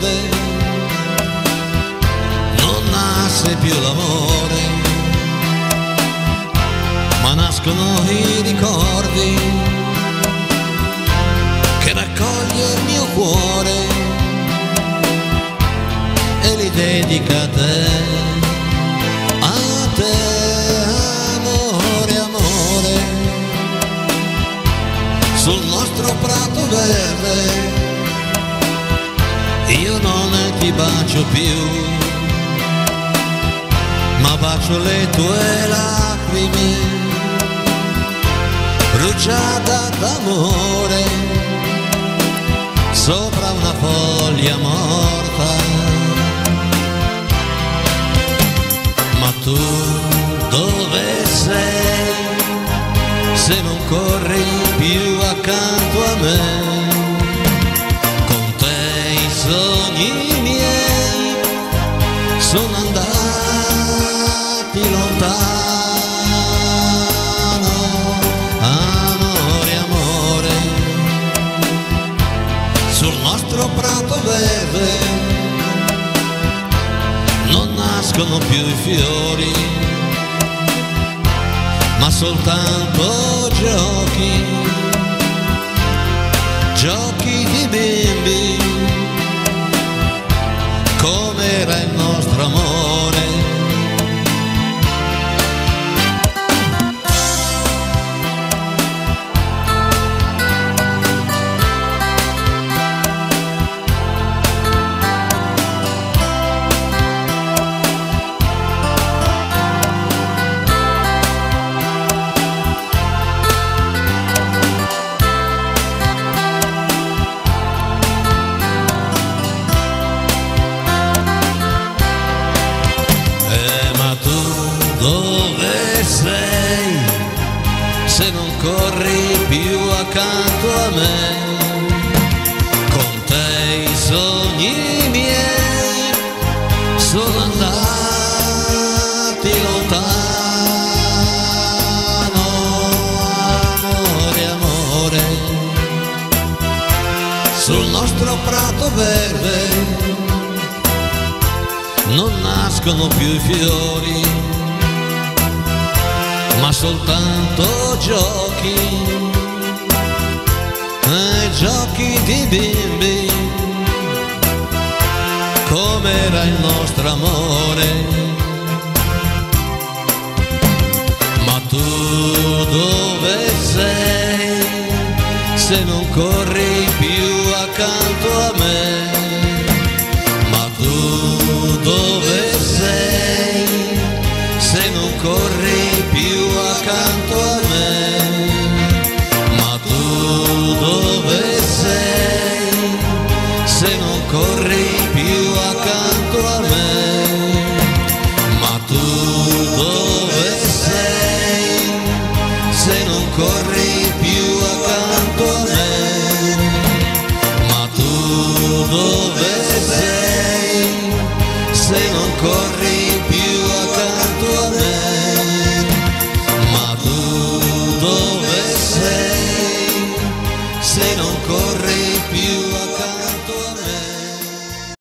verde non nasce più l'amore, ma nascono i ricordi che raccoglie il mio cuore e li dedica a te, amore, amore. Sul nostro prato verde io non ti bacio più, ma bacio le tue lacrime, bruciata d'amore sopra una foglia morta. Ma tu dove sei, se non corri più accanto a me? Con te i sogni miei sono andati lontano, amore, amore. Sul nostro prato verde non nascono più i fiori, ma soltanto giochi, giochi di bimbi, come era il nostro amore. Dove sei, se non corri più accanto a me? Con te i sogni miei sono andati lontano, amore, amore. Sul nostro prato verde non nascono più i fiori, ma soltanto giochi, giochi di bimbi, come era il nostro amore. Ma tu dove sei, se non corri più accanto a me? Ma tu dove sei, se non corri più accanto a me? Ma tu dove sei, se non corri più accanto a me? Ma tu dove sei, se non corri più accanto a me? Ma tu dove sei, se non corri